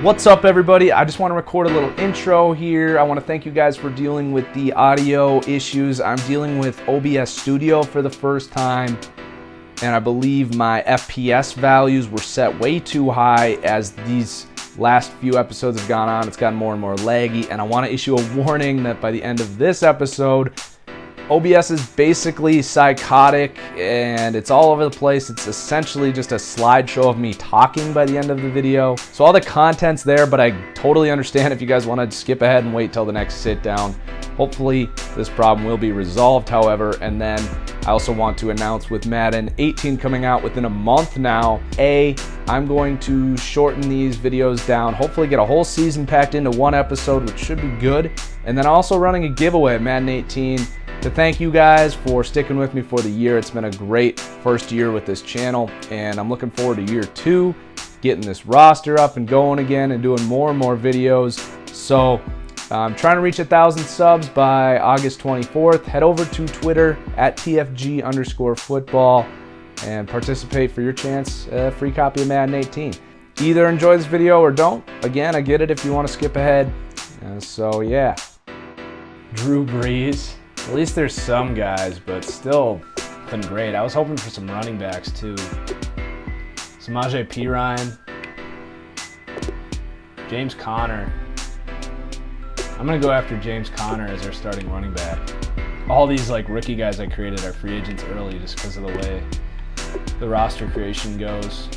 What's up, everybody? I just want to record a little intro here. I want to thank you guys for dealing with the audio issues. I'm dealing with OBS Studio for the first time, and I believe my FPS values were set way too high as these last few episodes have gone on. It's gotten more and more laggy, and I want to issue a warning that by the end of this episode, OBS is basically psychotic and it's all over the place. It's essentially just a slideshow of me talking by the end of the video. So all the content's there, but I totally understand if you guys want to skip ahead and wait till the next sit down. Hopefully this problem will be resolved, however. And then I also want to announce with Madden 18 coming out within a month now, I'm going to shorten these videos down, hopefully get a whole season packed into one episode, which should be good. And then also running a giveaway at Madden 18 to thank you guys for sticking with me for the year. It's been a great first year with this channel, and I'm looking forward to year 2, getting this roster up and going again and doing more and more videos. So I'm trying to reach 1,000 subs by August 24th. Head over to Twitter at TFG_football and participate for your chance a free copy of Madden 18. Either enjoy this video or don't. Again, I get it if you want to skip ahead. So yeah. Drew Brees. At least there's some guys, but still been great. I was hoping for some running backs too. Samaje Perine, James Conner. I'm gonna go after James Conner as our starting running back. All these like rookie guys I created are free agents early just because of the way the roster creation goes.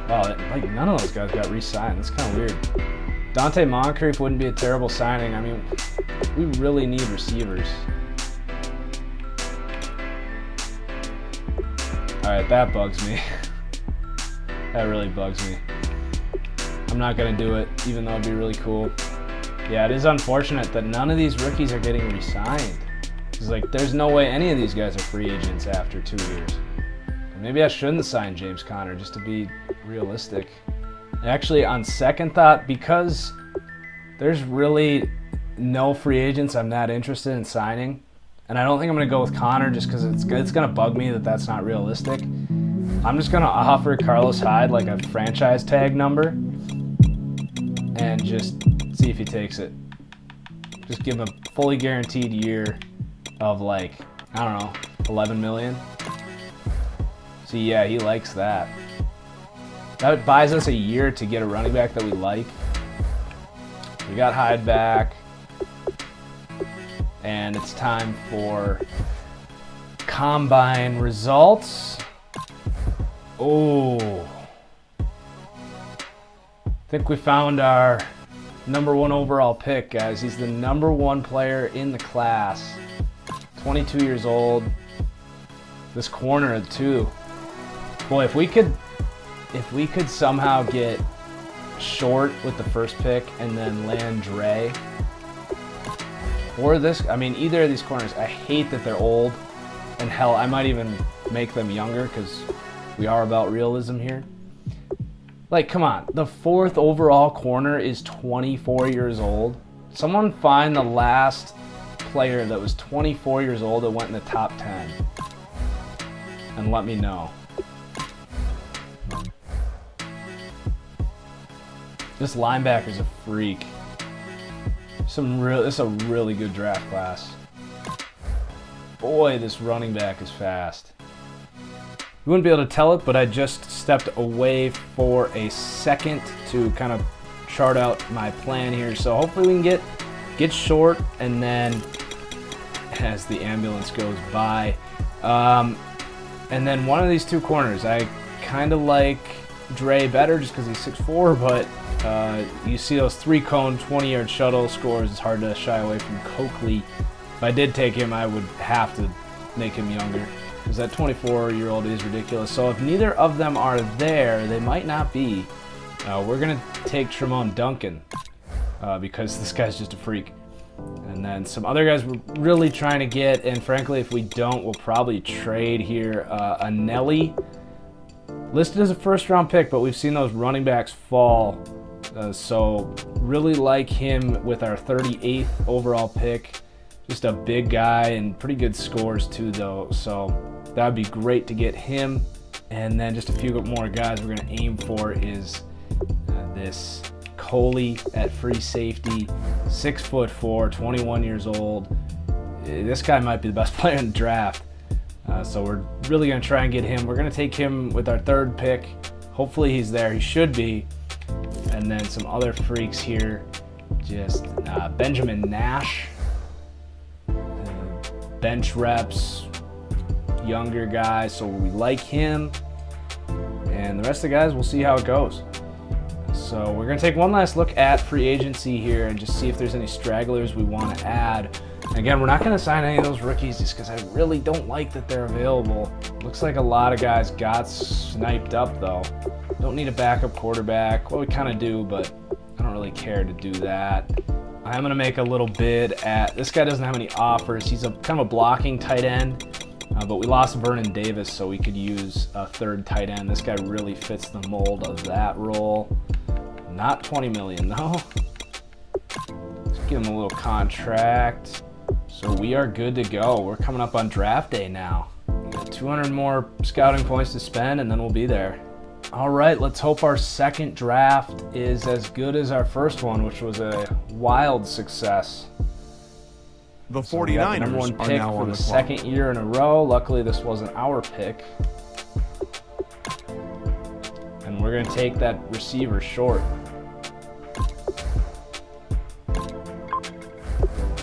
Wow, like none of those guys got re-signed. That's kind of weird. Dante Moncrief wouldn't be a terrible signing. I mean, we really need receivers. Alright, that bugs me. That really bugs me. I'm not going to do it, even though it'd be really cool. Yeah, it is unfortunate that none of these rookies are getting re-signed. It's like, there's no way any of these guys are free agents after 2 years. Maybe I shouldn't sign James Conner, just to be realistic. Actually, on second thought, because there's really no free agents I'm that interested in signing, and I don't think I'm going to go with Conner just because it's going to bug me that that's not realistic. I'm just going to offer Carlos Hyde like a franchise tag number and just see if he takes it. Just give him a fully guaranteed year of like, I don't know, 11 million. So yeah, he likes that. That buys us a year to get a running back that we like. We got Hyde back. And it's time for combine results. Oh. I think we found our #1 overall pick, guys. He's the #1 player in the class. 22 years old. This corner too. Boy, if we could somehow get short with the first pick and then land Dre, or this, I mean, either of these corners, I hate that they're old, and hell, I might even make them younger because we are about realism here. Like, come on, the 4th overall corner is 24 years old. Someone find the last player that was 24 years old that went in the top 10 and let me know. This linebacker's a freak. This is a really good draft class. Boy, this running back is fast. You wouldn't be able to tell it, but I just stepped away for a second to kind of chart out my plan here. So hopefully we can get short, and then as the ambulance goes by, and then one of these two corners, I kind of like Dre better just because he's 6'4", but you see those 3-cone 20-yard shuttle scores. It's hard to shy away from Coakley. If I did take him, I would have to make him younger because that 24-year-old is ridiculous. So if neither of them are there, they might not be. We're going to take Tremont Duncan because this guy's just a freak. And then some other guys we're really trying to get, and frankly, if we don't, we'll probably trade here. Anelli, listed as a first-round pick, but we've seen those running backs fall. So really like him with our 38th overall pick. Just a big guy and pretty good scores too, though. So that would be great to get him. And then just a few more guys we're going to aim for is this Holy at free safety, 6'4", 21 years old. This guy might be the best player in the draft. So we're really going to try and get him. We're going to take him with our 3rd pick. Hopefully he's there. He should be. And then some other freaks here. Just Benjamin Nash. Bench reps. Younger guy. So we like him. And the rest of the guys, we'll see how it goes. So we're going to take one last look at free agency here and just see if there's any stragglers we want to add. Again, we're not going to sign any of those rookies just because I really don't like that they're available. Looks like a lot of guys got sniped up, though. Don't need a backup quarterback. Well, we kind of do, but I don't really care to do that. I'm going to make a little bid at... This guy doesn't have any offers. He's a kind of a blocking tight end, but we lost Vernon Davis, so we could use a 3rd tight end. This guy really fits the mold of that role. Not $20 million, though. Let's give him a little contract. So we are good to go. We're coming up on draft day now. We got 200 more scouting points to spend, and then we'll be there. All right, let's hope our 2nd draft is as good as our first one, which was a wild success. The 49ers the number 1 are pick now for on the the clock. 2nd year in a row. Luckily, this wasn't our pick. And we're going to take that receiver short.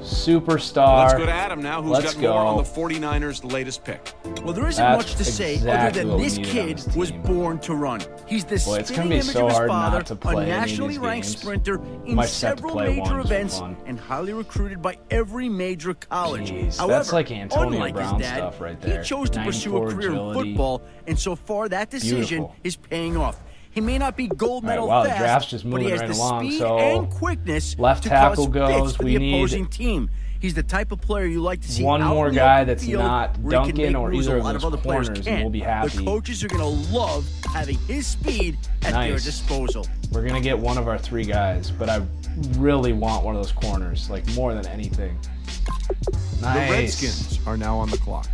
Superstar. Let's go to Adam now, who's Let's got more go. on the 49ers' latest pick. Well, there isn't That's much to say exactly other what than we this needed on kid this was team. born to run. He's the Boy, it's gonna spitting be image so of his hard father, not to play a any of nationally these ranked games. sprinter in Might just have to several play one major just for events fun. and highly recruited by every major college. Jeez, However, that's like Antonio unlike Brown his dad, stuff right there. he chose to pursue a 94 career agility. in football, and so far that decision Beautiful. is paying off. He may not be gold medal wow, the fast, draft's just but he moving has right the along. speed So, and quickness left to tackle cause goes. fits for We the need opposing team. He's the type of player you like to see one out more in the guy open that's field not where he can Duncan make or moves either a of lot those other players corners, and can't. we'll be happy. The coaches are going to love having his speed at their Nice. disposal. We're going to get one of our 3 guys, but I really want one of those corners, like more than anything. Nice. The Redskins are now on the clock.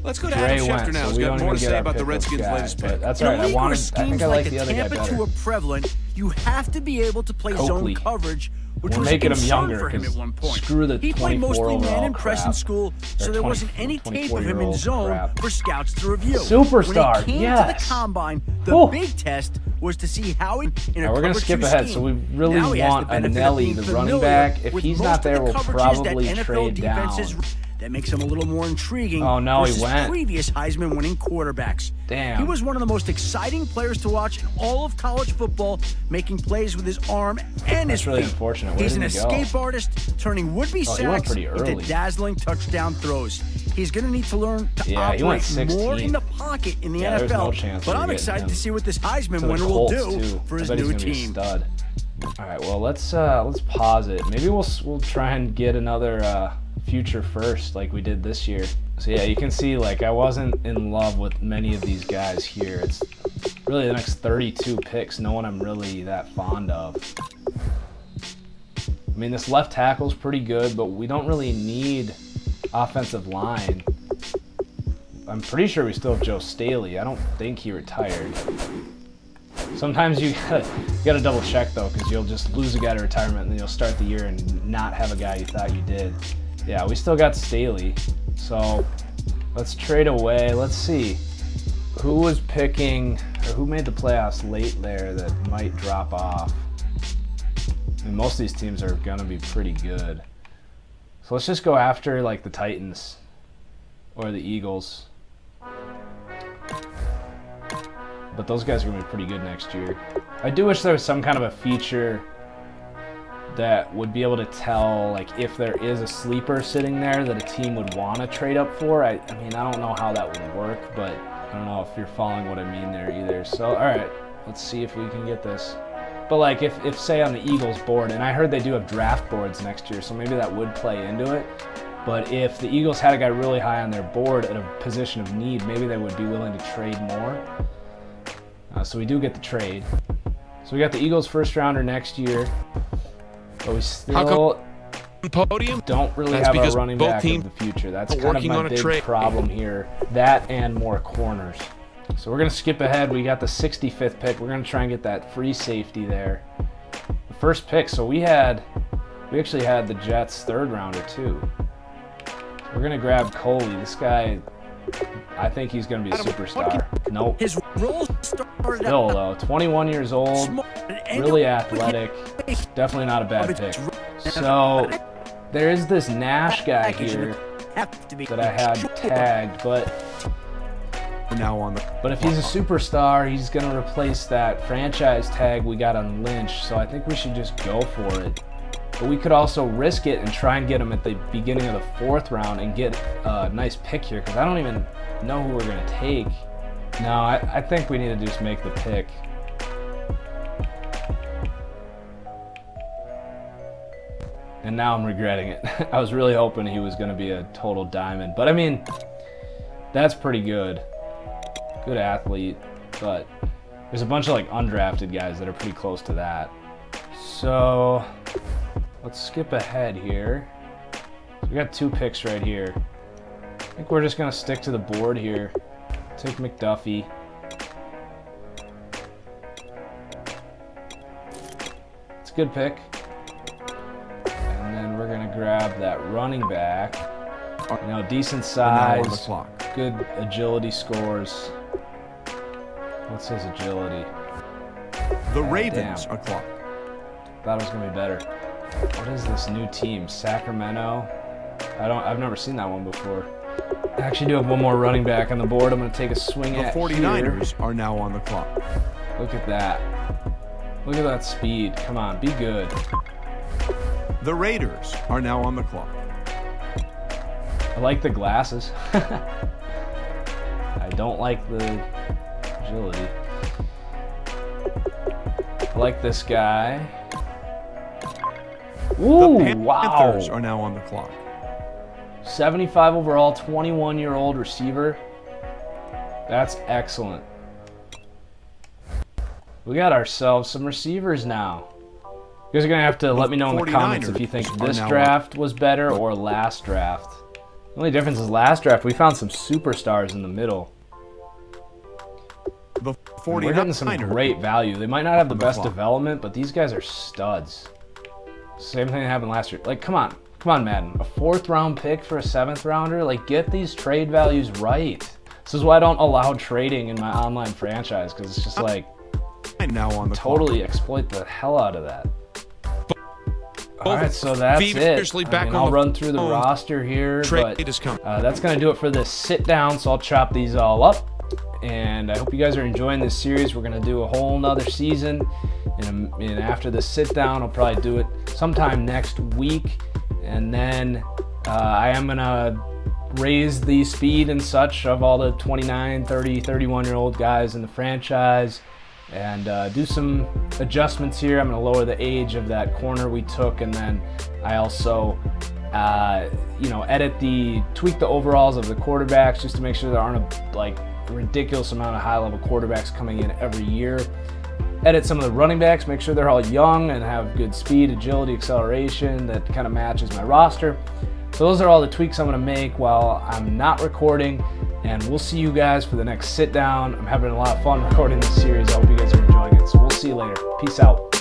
Let's go to Dre Adam went, Schefter now. so He's we got don't more even to get say our about the pick Redskins' guy, latest but pick. that's In all a right. league where I schemes think I like like the the other guy Tampa better. 2 are prevalent, you have to be able to play Coakley. zone coverage, which We're was a making him concern younger, for him at 'cause one point. screw the He played 24 mostly man overall and press in crap. school, so Or there 20 wasn't any tape of him in 24-year-old zone crap. for scouts to review. Superstar, When he came yes. to the combine, the Whew. big test was to see how he in a Now we're going to cover skip 2 ahead, scheme. so we really Now he has the want a benefit of Nelly, being the familiar running back. If with he's most not of there, the we'll coverages probably that NFL trade down. defenses that makes him a little more intriguing Oh, no, he versus went. previous Heisman-winning quarterbacks. Damn. He was one of the most exciting players to watch in all of college football, making plays with his arm and his That's really feet. unfortunate. Where He's did an he go? escape artist, turning would-be Oh, he went sacks pretty early. into dazzling touchdown throws. He's going to need to learn to Yeah, he went operate more 16th. in the pocket in the Yeah, there's NFL. no chance but we're I'm getting excited him to see what this Heisman to the winner will Colts, do too. for his I bet new he's gonna be a team. stud. All right, well let's pause it. Maybe we'll try and get another future first like we did this year. So yeah, you can see like I wasn't in love with many of these guys here. It's really the next 32 picks. No one I'm really that fond of. I mean, this left tackle's pretty good, but we don't really need offensive line. I'm pretty sure we still have Joe Staley. I don't think he retired. Sometimes you gotta double check though, because you'll just lose a guy to retirement and then you'll start the year and not have a guy you thought you did. Yeah, we still got Staley. So let's trade away. Let's see who was picking or who made the playoffs late there that might drop off. I mean, most of these teams are gonna be pretty good. So let's just go after like the Titans or the Eagles. But those guys are going to be pretty good next year. I do wish there was some kind of a feature that would be able to tell like if there is a sleeper sitting there that a team would want to trade up for. I mean, I don't know how that would work, but I don't know if you're following what I mean there either. So, all right, let's see if we can get this. But like if say on the Eagles board, and I heard they do have draft boards next year, so maybe that would play into it. But if the Eagles had a guy really high on their board at a position of need, maybe they would be willing to trade more. So we do get the trade. So we got the Eagles first rounder next year, but we still Podium? don't really That's have a because running both back teams of the future. That's are kind of working my on a big trade. problem here. That and more corners. So we're going to skip ahead. We got the 65th pick. We're going to try and get that free safety there. The first pick, so we actually had the Jets' third rounder too. We're going to grab Coley. This guy, I think he's going to be a superstar. Nope. His role started Still though, 21 years old, really athletic, definitely not a bad pick. So there is this Nash guy here that I had tagged, but if he's a superstar, he's going to replace that franchise tag we got on Lynch, so I think we should just go for it. But we could also risk it and try and get him at the beginning of the 4th round and get a nice pick here, because I don't even know who we're going to take. No, I think we need to just make the pick. And now I'm regretting it. I was really hoping he was going to be a total diamond. But I mean, that's pretty good. Good athlete. But there's a bunch of like undrafted guys that are pretty close to that. So let's skip ahead here. So we got 2 picks right here. I think we're just going to stick to the board here. Take McDuffie. It's a good pick. And then we're going to grab that running back. You know, decent size, good agility scores. What's his agility? The Ravens are clocked. Thought it was going to be better. What is this new team? Sacramento? I've never seen that one before. I actually do have one more running back on the board I'm going to take a swing at. The 49ers are now on the clock. Look at that. Look at that speed. Come on, be good. The Raiders are now on the clock. I like the glasses. I don't like the agility. I like this guy. Ooh, The Panthers wow. are now on the clock. 75 overall, 21-year-old receiver. That's excellent. We got ourselves some receivers now. You guys are going to have to let me know in the comments if you think this draft was better or last draft. The only difference is last draft, we found some superstars in the middle. The We're getting some 49ers great value. They might not have the best clock. development, but these guys are studs. Same thing that happened last year. Like, come on, Madden. A 4th round pick for a 7th rounder? Like, get these trade values right. This is why I don't allow trading in my online franchise, because it's just like, now on the totally exploit the hell out of that. All right, so that's it. I mean, I'll run through the roster here, but that's going to do it for this sit down, so I'll chop these all up. And I hope you guys are enjoying this series. We're going to do a whole nother season. And after the sit down, I'll probably do it sometime next week. And then I am going to raise the speed and such of all the 29, 30, 31-year-old guys in the franchise. And do some adjustments here. I'm going to lower the age of that corner we took, and then I also, tweak the overalls of the quarterbacks just to make sure there aren't a ridiculous amount of high-level quarterbacks coming in every year. Edit some of the running backs, make sure they're all young and have good speed, agility, acceleration that kind of matches my roster. So those are all the tweaks I'm going to make while I'm not recording. And we'll see you guys for the next sit down. I'm having a lot of fun recording this series. I hope you guys are enjoying it. So we'll see you later. Peace out.